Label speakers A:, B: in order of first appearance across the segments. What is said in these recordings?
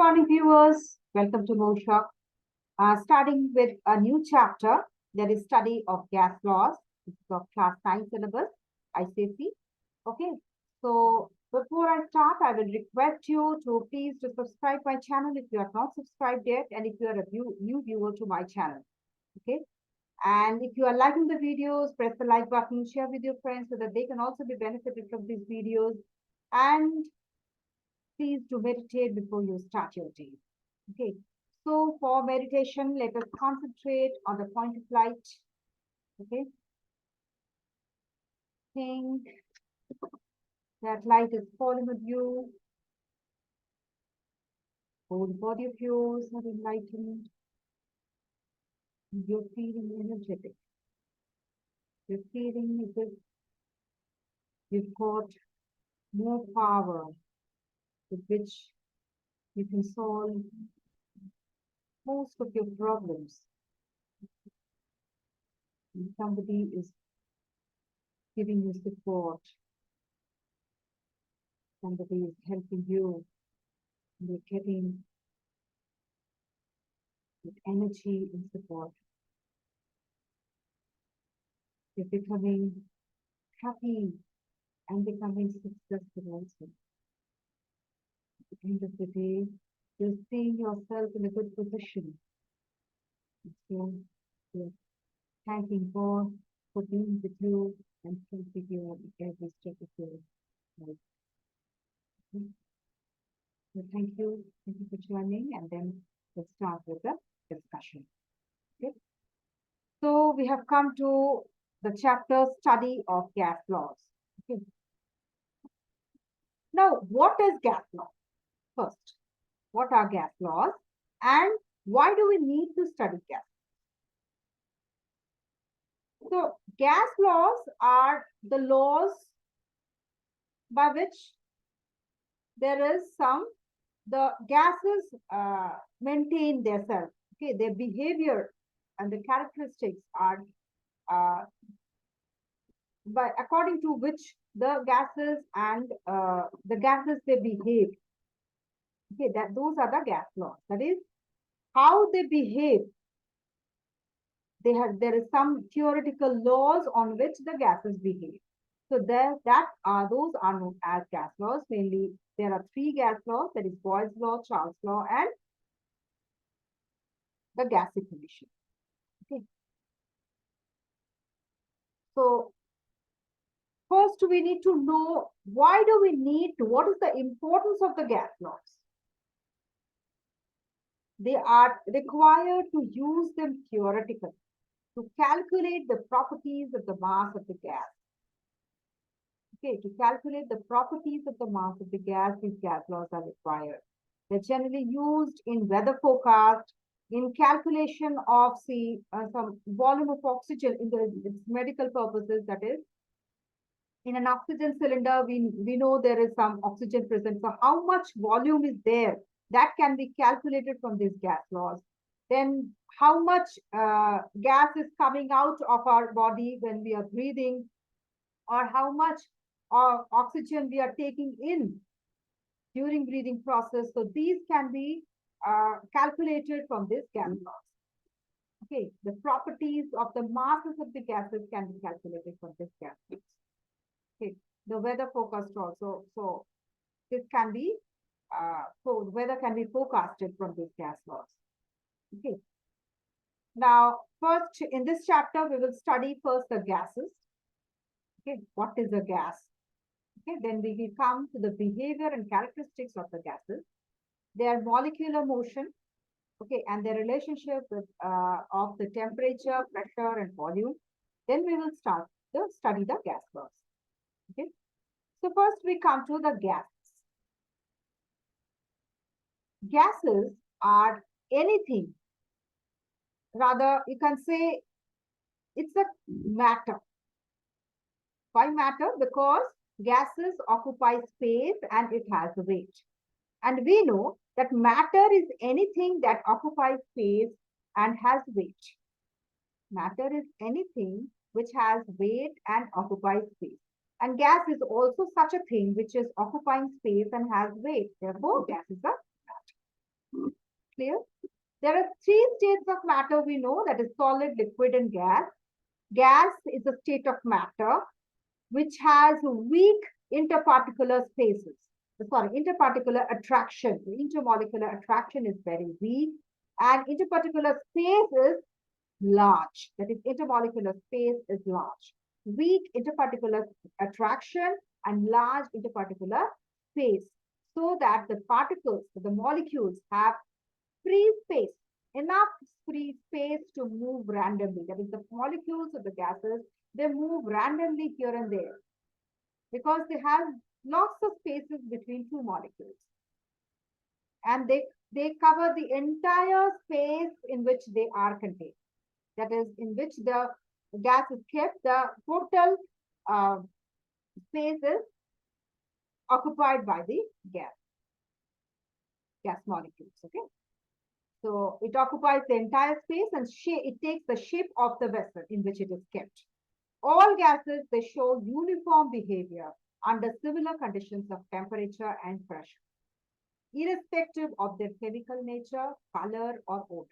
A: morning, viewers. Welcome to MouShauk. Starting with a new chapter, that is study of gas laws. This is of class 9 syllabus, ICSE. Okay, so before I start, I will request you to please to subscribe my channel if you are not subscribed yet, and if you are a new viewer to my channel. Okay, and if you are liking the videos, press the like button, share with your friends so that they can also be benefited from these videos. And please do meditate before you start your day. Okay, so for meditation, let us concentrate on the point of light. Okay, think that light is falling on you. Whole body of yours are enlightened. You're feeling energetic. You're feeling as if you've got more power with which you can solve most of your problems. And somebody is giving you support. Somebody is helping you. And you're getting with energy and support. You're becoming happy and becoming successful also. At the end of the day, you're seeing yourself in a good position. So you're thanking God for being with you and helping you in every step of your life. Okay. So thank you for joining, and then let's start with the discussion. Okay. So we have come to the chapter study of gas laws. Okay. Now, what is gas law? First, what are gas laws and why do we need to study gas? So, gas laws are the laws by which there is the gases maintain themselves. Okay, their behavior and the characteristics are according to which the gases they behave. Okay, those are the gas laws. That is how they behave. There is some theoretical laws on which the gases behave. So those are known as gas laws. Mainly, there are three gas laws. That is Boyle's law, Charles' law, and the gas equation. Okay. So first, we need to know what is the importance of the gas laws. They are required to use them theoretically to calculate the properties of the mass of the gas. Okay, to calculate the properties of the mass of the gas, these gas laws are required. They're generally used in weather forecast, in calculation of some volume of oxygen in its medical purposes. That is, in an oxygen cylinder, we know there is some oxygen present. So how much volume is there? That can be calculated from these gas laws. Then how much gas is coming out of our body when we are breathing, or how much oxygen we are taking in during breathing process. So these can be calculated from this gas laws. Okay, the properties of the masses of the gases can be calculated from this gas laws. Okay, the weather forecast also. So this can be weather can be forecasted from these gas laws. Okay. Now, first in this chapter, we will study first the gases. Okay, what is a gas? Okay, then we will come to the behavior and characteristics of the gases, their molecular motion, okay, and their relationship with of the temperature, pressure, and volume. Then we will start to study the gas laws. Okay, so first we come to the gases. Gases are anything. Rather, you can say it's a matter. Why matter? Because gases occupy space and it has weight. And we know that matter is anything that occupies space and has weight. Matter is anything which has weight and occupies space. And gas is also such a thing which is occupying space and has weight. Therefore, gas is a matter. Clear? There are three states of matter we know, that is solid, liquid, and gas. Gas is a state of matter which has weak interparticular spaces. Sorry, interparticular attraction. The intermolecular attraction is very weak, and interparticular space is large. That is, intermolecular space is large. Weak interparticular attraction and large interparticular space, so that the particles, the molecules, have free space, enough free space to move randomly. That is, the molecules of the gases, they move randomly here and there because they have lots of spaces between two molecules. And they cover the entire space in which they are contained. That is, in which the gas is kept, the total space is occupied by the gas molecules. Okay. So it occupies the entire space and it takes the shape of the vessel in which it is kept. All gases, they show uniform behavior under similar conditions of temperature and pressure, irrespective of their chemical nature, color, or odor.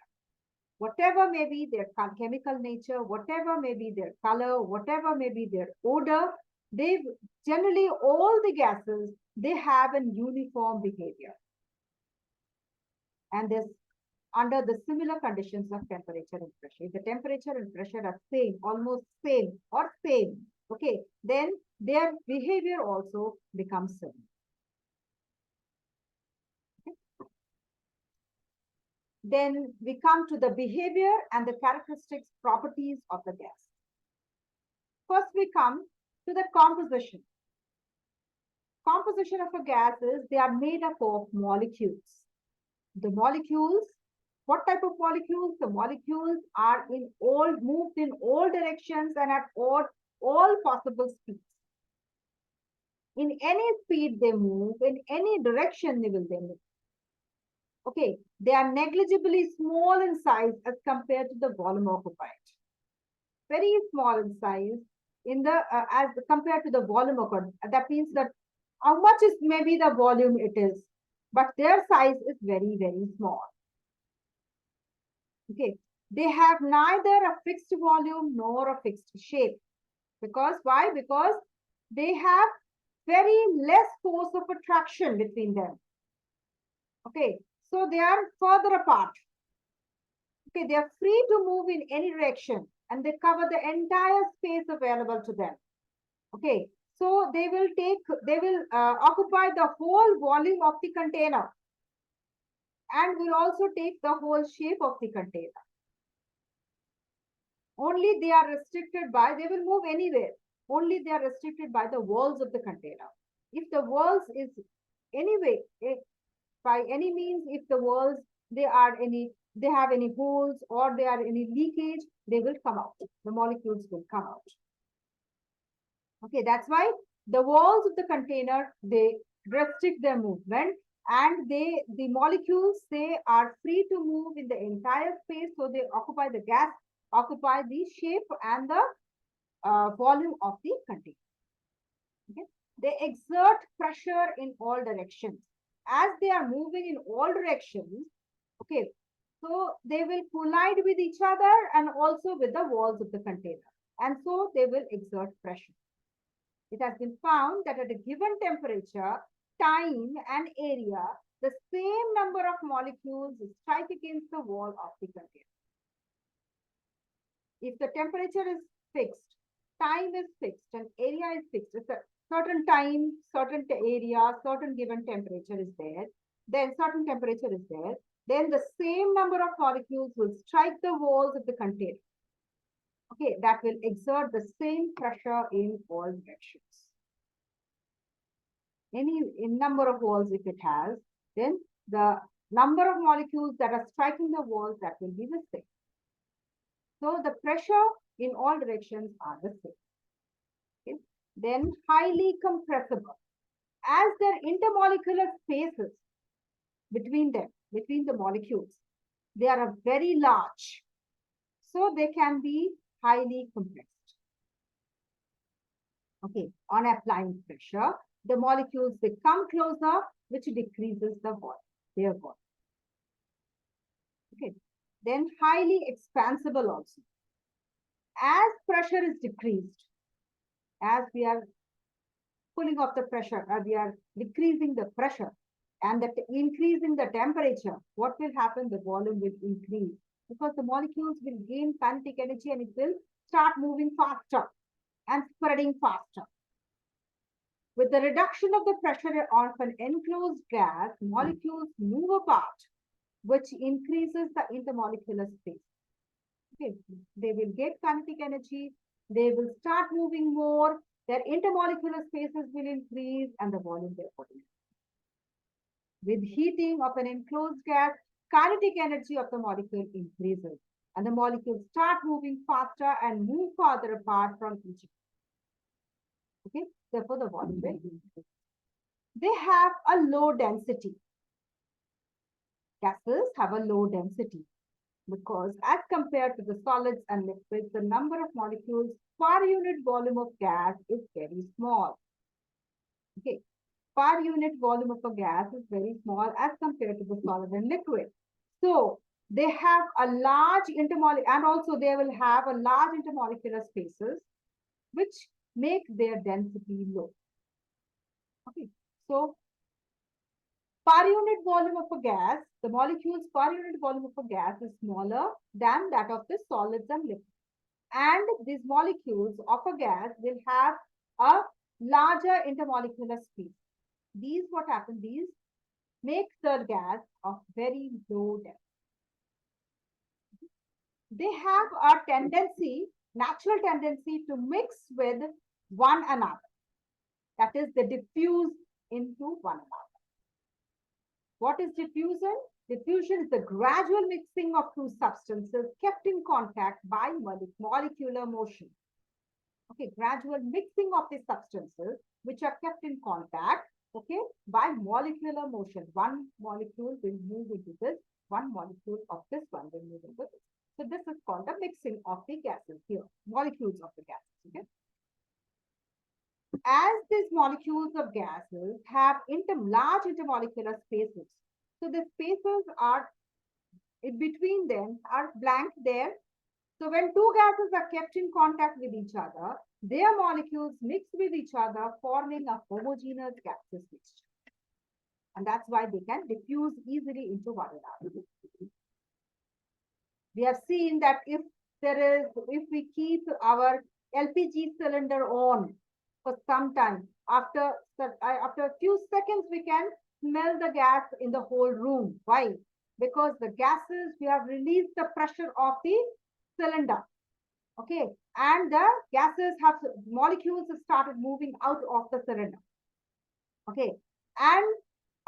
A: Whatever may be their chemical nature, whatever may be their color, whatever may be their odor, they generally, all the gases, they have a uniform behavior. And this under the similar conditions of temperature and pressure. If the temperature and pressure are same, almost same or same, okay, then their behavior also becomes same. Okay. Then we come to the behavior and the characteristics, properties of the gas. First, we come to the composition. Composition of a gas is they are made up of molecules. The molecules, what type of molecules? The molecules are moved in all directions and at all possible speeds. In any speed they move, in any direction they move. Okay, they are negligibly small in size as compared to the volume occupied. Very small in size as compared to the volume occupied. That means that how much is maybe the volume it is, but their size is very, very small. Okay, they have neither a fixed volume nor a fixed shape. Because why? Because they have very less force of attraction between them. Okay, so they are further apart. Okay, they are free to move in any direction and they cover the entire space available to them. Okay, so they will occupy the whole volume of the container and will also take the whole shape of the container. Only they are restricted by, they will move anywhere. Only they are restricted by the walls of the container. If the walls is anyway, by any means, if the walls, they have any holes or there are any leakage, they will come out. The molecules will come out. Okay, that's why the walls of the container, they restrict their movement, and the molecules, they are free to move in the entire space. So they occupy the shape and the volume of the container. Okay. They exert pressure in all directions. As they are moving in all directions, okay, so they will collide with each other and also with the walls of the container. And so they will exert pressure. It has been found that at a given temperature, time, and area, the same number of molecules strike against the wall of the container. If the temperature is fixed, time is fixed, and area is fixed, it's a certain time, certain area, certain given temperature is there, then certain temperature is there, then the same number of molecules will strike the walls of the container. Okay, that will exert the same pressure in all directions. In number of walls, if it has, then the number of molecules that are striking the walls, that will be the same. So the pressure in all directions are the same. Okay. Then highly compressible. As their intermolecular spaces between them, between the molecules, they are very large. So they can be highly compressed. Okay, on applying pressure, the molecules, they come closer, which decreases their volume. Okay. Then highly expansible also. As pressure is decreased, as we are pulling off the pressure, we are decreasing the pressure and that increasing the temperature, what will happen? The volume will increase because the molecules will gain kinetic energy and it will start moving faster and spreading faster. With the reduction of the pressure of an enclosed gas, molecules move apart, which increases the intermolecular space. Okay, they will get kinetic energy, they will start moving more, their intermolecular spaces will increase and the volume will increase. With heating of an enclosed gas, kinetic energy of the molecule increases and the molecules start moving faster and move farther apart from each other. Okay, therefore the volume will increase. They have a low density. Gases have a low density because as compared to the solids and liquids, the number of molecules per unit volume of gas is very small. Okay, per unit volume of a gas is very small as compared to the solid and liquid. So they have a large intermolecular, and also they will have a large intermolecular spaces, which make their density low. Okay, so per unit volume of a gas, the molecules per unit volume of a gas is smaller than that of the solids and liquids. And these molecules of a gas will have a larger intermolecular space. These what happen? These make the gas of very low density. They have a tendency, natural tendency to mix with one another. That is, they diffuse into one another. What is diffusion? Diffusion is the gradual mixing of two substances kept in contact by molecular motion. Okay, gradual mixing of the substances which are kept in contact, okay, by molecular motion. One molecule will move into this, one molecule of this one will move into this. So this is called the mixing of the gases here, molecules of the gases. Okay. As these molecules of gases have large intermolecular spaces, so the spaces are in between them are blank there. So when two gases are kept in contact with each other, their molecules mix with each other, forming a homogeneous gaseous mixture. And that's why they can diffuse easily into one another. We have seen that if we keep our LPG cylinder on for some time, after a few seconds, we can smell the gas in the whole room. Why? Because the gases, we have released the pressure of the cylinder. Okay, and the gases molecules have started moving out of the cylinder. Okay, and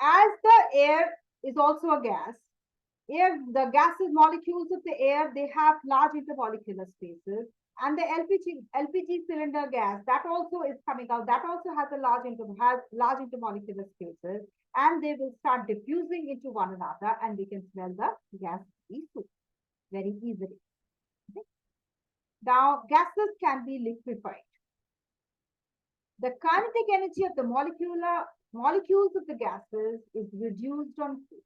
A: as the air is also a gas, the gases, molecules of the air, they have large intermolecular spaces, and the LPG cylinder gas, that also is coming out, that also has large intermolecular spaces, and they will start diffusing into one another, and we can smell the gas very easily. Okay. Now, gases can be liquefied. The kinetic energy of the molecules of the gases is reduced on heat.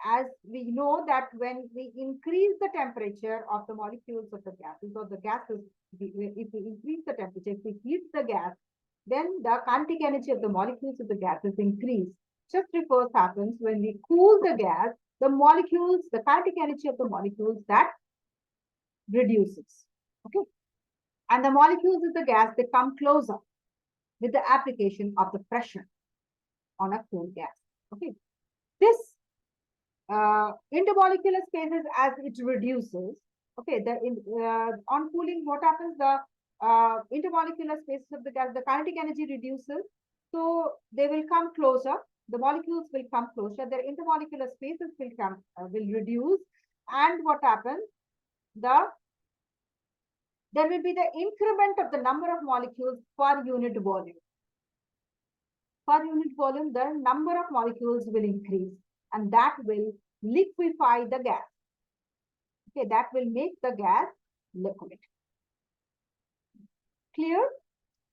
A: As we know that when we increase the temperature of the molecules of the gases or the gases, if we increase the temperature, if we heat the gas, then the kinetic energy of the molecules of the gases increase. Just reverse happens when we cool the gas, the kinetic energy of the molecules that reduces. Okay. And the molecules of the gas, they come closer with the application of the pressure on a cool gas. Okay. This intermolecular spaces, as it reduces, okay, on cooling, what happens? The intermolecular spaces of the gas, the kinetic energy reduces, so they will come closer. The molecules will come closer. Their intermolecular spaces will reduce, and what happens? There will be the increment of the number of molecules per unit volume. Per unit volume, the number of molecules will increase, and that will liquefy the gas. Okay, that will make the gas liquid. Clear?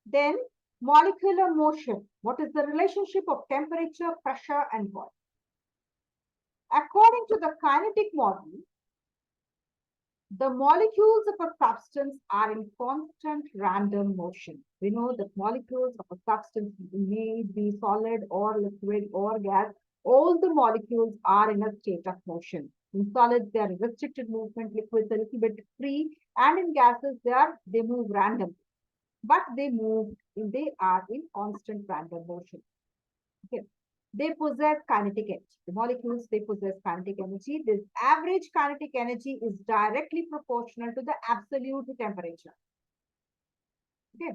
A: Then molecular motion. What is the relationship of temperature, pressure, and volume? According to the kinetic model, the molecules of a substance are in constant random motion. We know that molecules of a substance may be solid or liquid or gas. All the molecules are in a state of motion. In solids, they are restricted movement, liquids a little bit free, and in gases, they move randomly. But they are in constant random motion. Okay. They possess kinetic energy. The molecules, they possess kinetic energy. This average kinetic energy is directly proportional to the absolute temperature. Okay.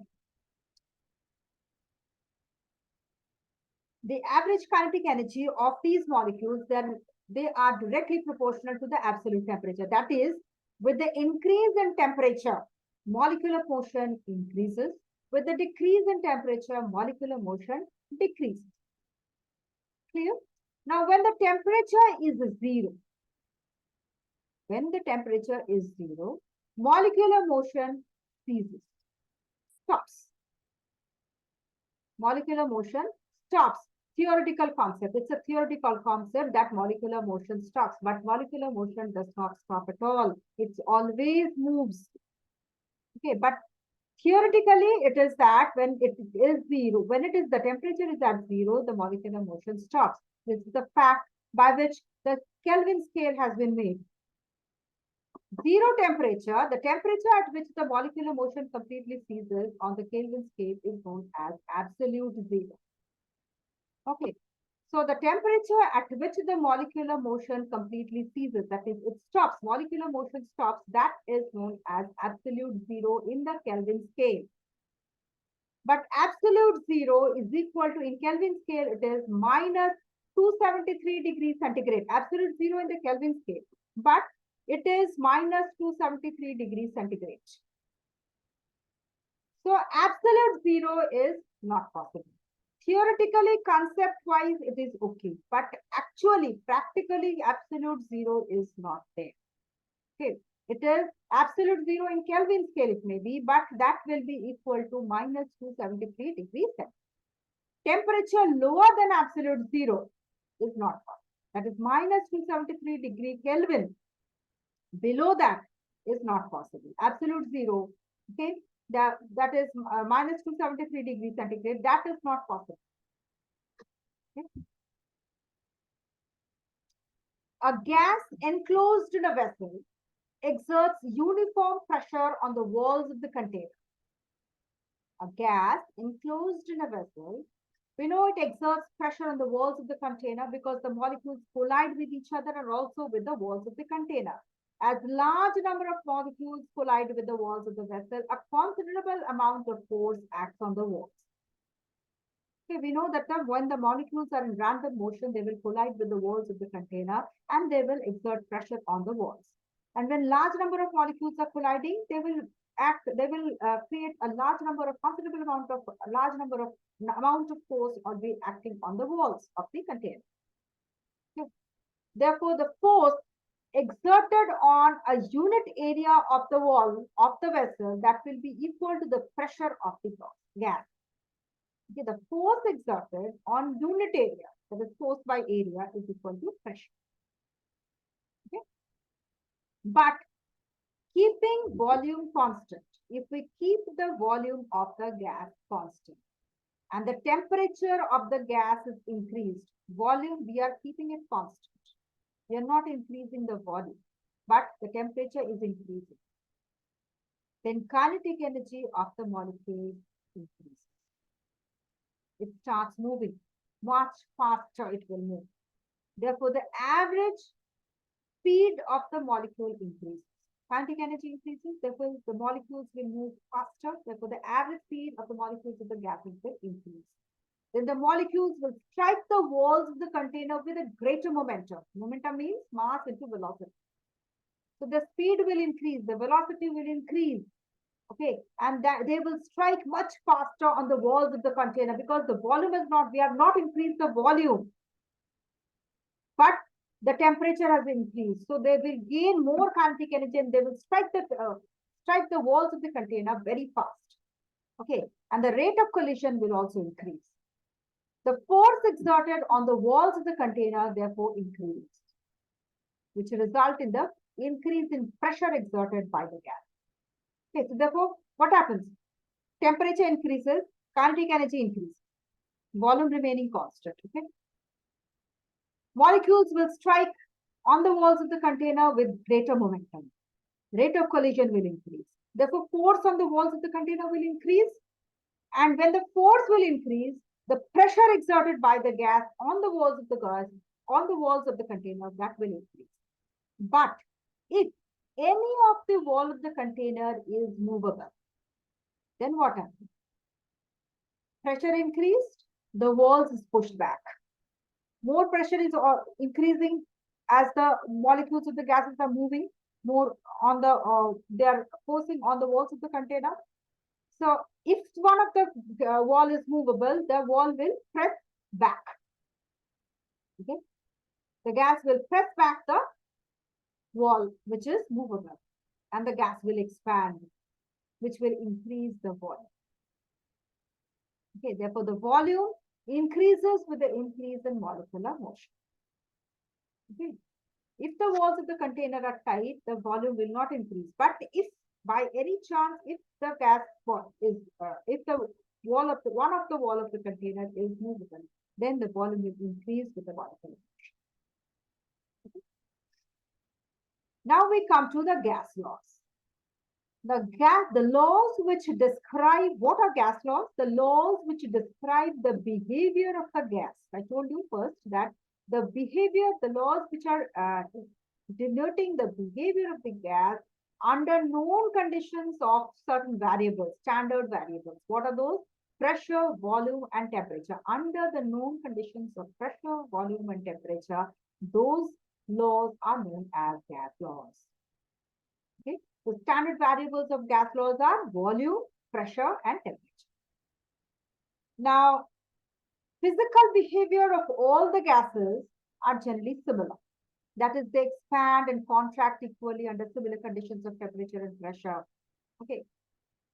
A: The average kinetic energy of these molecules, they are directly proportional to the absolute temperature. That is, with the increase in temperature, molecular motion increases. With the decrease in temperature, molecular motion decreases. Clear? Now, when the temperature is zero, molecular motion ceases, stops. Molecular motion stops. Theoretical concept. It's a theoretical concept that molecular motion stops, but molecular motion does not stop at all. It always moves. Okay, but theoretically, it is that when it is zero, the temperature is at zero, the molecular motion stops. This is the fact by which the Kelvin scale has been made. Zero temperature, the temperature at which the molecular motion completely ceases on the Kelvin scale is known as absolute zero. Okay, so the temperature at which the molecular motion completely ceases, that is, it stops, molecular motion stops, that is known as absolute zero in the Kelvin scale. But absolute zero is equal to, in Kelvin scale, it is minus 273 degrees centigrade. Absolute zero in the Kelvin scale, but it is minus 273 degrees centigrade. So absolute zero is not possible. Theoretically, concept-wise, it is okay. But actually, practically, absolute zero is not there. Okay. It is absolute zero in Kelvin scale, it may be, but that will be equal to minus 273 degrees Celsius. Temperature lower than absolute zero is not possible. That is minus 273 degree Kelvin. Below that is not possible. Absolute zero, okay, that is minus 273 degrees centigrade, that is not possible. Okay. A gas enclosed in a vessel exerts uniform pressure on the walls of the container. A gas enclosed in a vessel, we know it exerts pressure on the walls of the container because the molecules collide with each other and also with the walls of the container. As large number of molecules collide with the walls of the vessel, a considerable amount of force acts on the walls. Okay, we know that when the molecules are in random motion, they will collide with the walls of the container and they will exert pressure on the walls. And when large number of molecules are colliding, they will create a considerable amount of force or be acting on the walls of the container. Okay. Therefore, the force exerted on a unit area of the wall of the vessel, that will be equal to the pressure of the gas. Okay, the force exerted on unit area, that is force by area, is equal to pressure. Okay. But keeping volume constant, if we keep the volume of the gas constant and the temperature of the gas is increased, volume, we are keeping it constant. We are not increasing the volume, but the temperature is increasing. Then kinetic energy of the molecule increases. It starts moving. Much faster it will move. Therefore, the average speed of the molecule increases. Kinetic energy increases, therefore the molecules will move faster. Therefore, the average speed of the molecules of the gases will increase. Then the molecules will strike the walls of the container with a greater momentum. Momentum means mass into velocity. So the speed will increase, the velocity will increase. Okay, and that they will strike much faster on the walls of the container because the volume is not, we have not increased the volume, but the temperature has increased. So they will gain more kinetic energy and they will strike the walls of the container very fast. Okay, and the rate of collision will also increase. The force exerted on the walls of the container therefore increased. which result in the increase in pressure exerted by the gas. Okay, so therefore, what happens? Temperature increases, kinetic energy increases, volume remaining constant. Okay, molecules will strike on the walls of the container with greater momentum. Rate of collision will increase. Therefore, force on the walls of the container will increase. And when the force will increase, the pressure exerted by the gas on the walls of the gas, on the walls of the container, that will increase. But if any of the wall of the container is movable, then what happens? Pressure increased, the walls is pushed back. More pressure is increasing as the molecules of the gases are moving more on the, they are forcing on the walls of the container. So if one of the wall is movable, the wall will press back. Okay, the gas will press back the wall which is movable, and the gas will expand, which will increase the volume. Okay, therefore the volume increases with the increase in molecular motion. Okay, if the walls of the container are tight, the volume will not increase. But if by any chance, if the gas is, if the wall of the one of the wall of the container is movable, then the volume will increase with the molecular motion. Okay. Now we come to the gas laws. The laws which describe, what are gas laws? The laws which describe the behavior of the gas. I told you first that the behavior, the laws which are denoting the behavior of the gas under known conditions of certain variables, standard variables. What are those? Pressure, volume, and temperature. Under the known conditions of pressure, volume, and temperature, those laws are known as gas laws. Okay. The standard variables of gas laws are volume, pressure, and temperature. Now, physical behavior of all the gases are generally similar. That is, they expand and contract equally under similar conditions of temperature and pressure. Okay.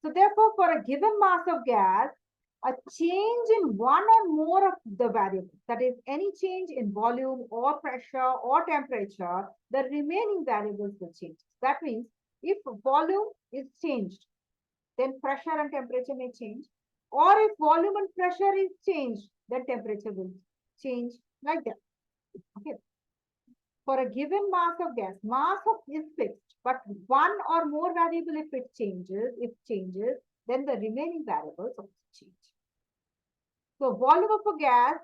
A: So therefore, for a given mass of gas, a change in one or more of the variables, that is, any change in volume or pressure or temperature, the remaining variables will change. That means if volume is changed, then pressure and temperature may change. Or if volume and pressure is changed, then temperature will change, like that. Okay. For a given mass of gas, mass is fixed, but one or more variable, if it changes, then the remaining variables also change. So volume of a gas.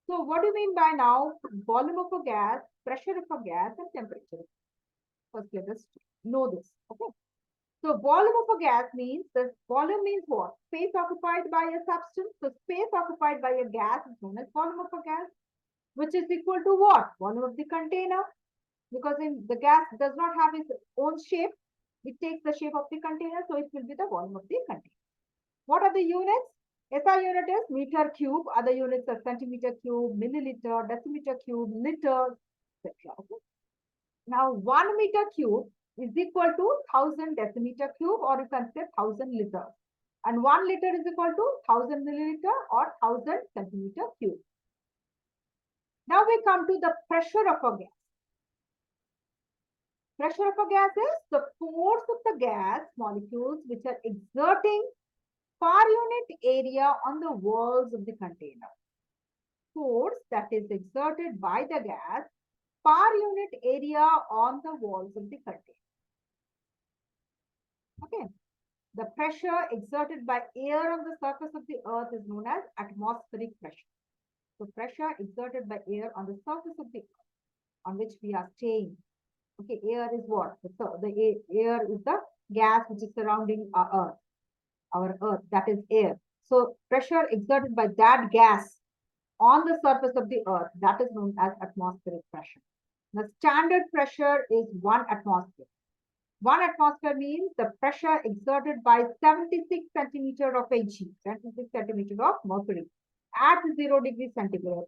A: So what do you mean by now? Volume of a gas, pressure of a gas, and temperature. First, let us know this. Okay. So volume of a gas means, the volume means what? Space occupied by a substance. So space occupied by a gas is known as volume of a gas, which is equal to what? Volume of the container. Because the gas does not have its own shape. It takes the shape of the container, so it will be the volume of the container. What are the units? SI unit is meter cube. Other units are centimeter cube, milliliter, decimeter cube, liter, etc. Okay. Now, 1 meter cube is equal to 1000 decimeter cube, or you can say 1000 liters. And 1 liter is equal to 1000 milliliter or 1000 centimeter cube. Now we come to the pressure of a gas. Pressure of a gas is the force of the gas molecules which are exerting per unit area on the walls of the container. Force that is exerted by the gas per unit area on the walls of the container. Okay. The pressure exerted by air on the surface of the earth is known as atmospheric pressure. So pressure exerted by air on the surface of the earth on which we are staying. Okay, air is what? The air is the gas which is surrounding our earth, that is air. So pressure exerted by that gas on the surface of the earth, that is known as atmospheric pressure. The standard pressure is 1 atmosphere. 1 atmosphere means the pressure exerted by 76 centimeter of Hg, 76 centimeter of mercury at 0 degrees centigrade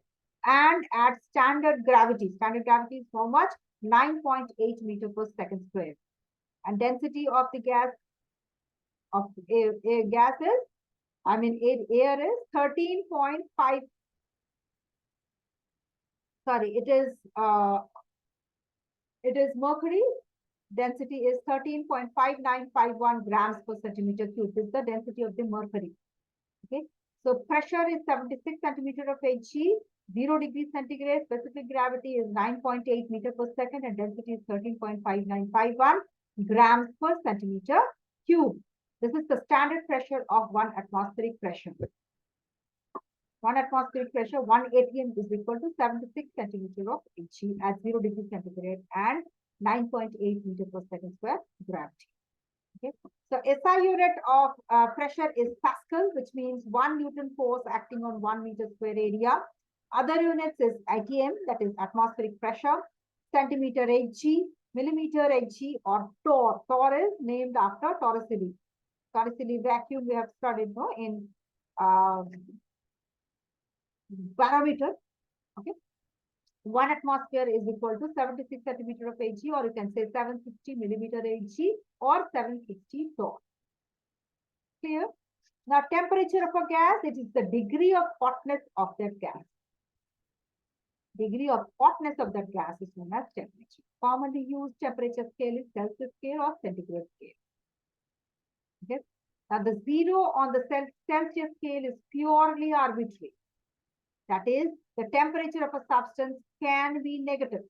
A: and at standard gravity. Standard gravity is how much? 9.8 meter per second square. And density of the gas of air is, air is 13.5. Sorry, it is It is mercury. Density is 13.5951 grams per centimeter cube. This is the density of the mercury. Okay. So pressure is 76 centimeter of Hg, 0 degrees centigrade. Specific gravity is 9.8 meter per second, and density is 13.5951 grams per centimeter cube. This is the standard pressure of 1 atmospheric pressure. 1 atmospheric pressure, 1 atm is equal to 76 centimeter of Hg at 0 degrees centigrade and 9.8 meter per second square gravity. Okay. So SI unit of pressure is Pascal, which means 1 Newton force acting on 1 meter square area. Other units is ATM, that is atmospheric pressure, centimeter Hg, millimeter Hg, or torr. Torr is named after Torricelli. Torricelli vacuum we have studied in barometer. Okay. 1 atmosphere is equal to 76 centimeter of Hg, or you can say 760 millimeter Hg or 760 torr. Clear? Now, temperature of a gas, it is the degree of hotness of that gas. Degree of hotness of that gas is known as temperature. Commonly used temperature scale is Celsius scale or centigrade scale. Okay. Now, the 0 on the Celsius scale is purely arbitrary. That is, the temperature of a substance can be negative.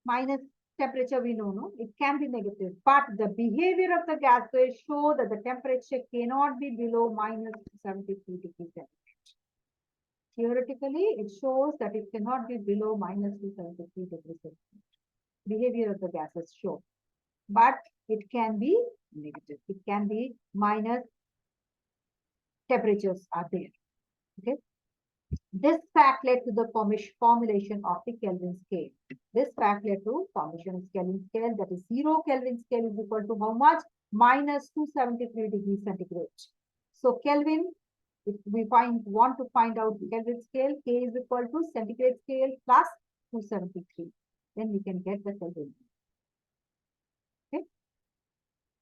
A: Minus temperature we know, no? It can be negative. But the behavior of the gases show that the temperature cannot be below minus 73 degrees centigrade. Theoretically, it shows that it cannot be below minus 273 degrees centigrade. Behavior of the gases show. But it can be negative. It can be minus temperatures are there. Okay. This fact led to the formulation of the Kelvin scale. This fact led to formation of Kelvin scale, that is 0 Kelvin scale is equal to how much? Minus 273 degrees centigrade. So Kelvin, if we want to find out the Kelvin scale, K is equal to centigrade scale plus 273. Then we can get the Kelvin. Okay.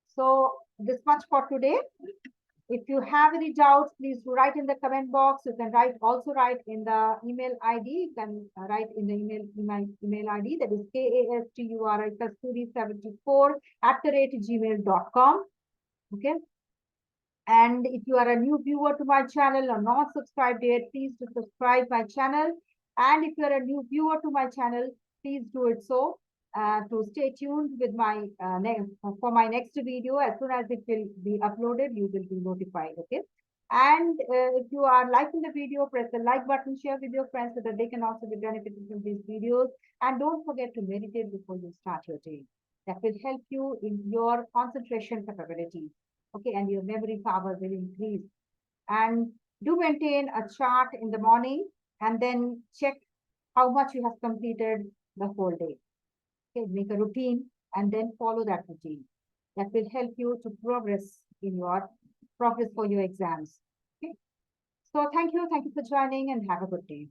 A: So this much for today. If you have any doubts, please write in the comment box. You can also write in the email ID. You can write in the email ID, that is kasturi74@gmail.com. Okay. And if you are a new viewer to my channel or not subscribed yet, please do subscribe my channel. And if you are a new viewer to my channel, please do it so. To stay tuned with my for my next video. As soon as it will be uploaded, you will be notified. Okay. And if you are liking the video, press the like button, share with your friends so that they can also be benefited from these videos. And don't forget to meditate before you start your day. That will help you in your concentration capability. Okay, and your memory power will increase. And do maintain a chart in the morning and then check how much you have completed the whole day. Okay, make a routine and then follow that routine. That will help you to progress for your exams. Okay. So thank you for joining and have a good day.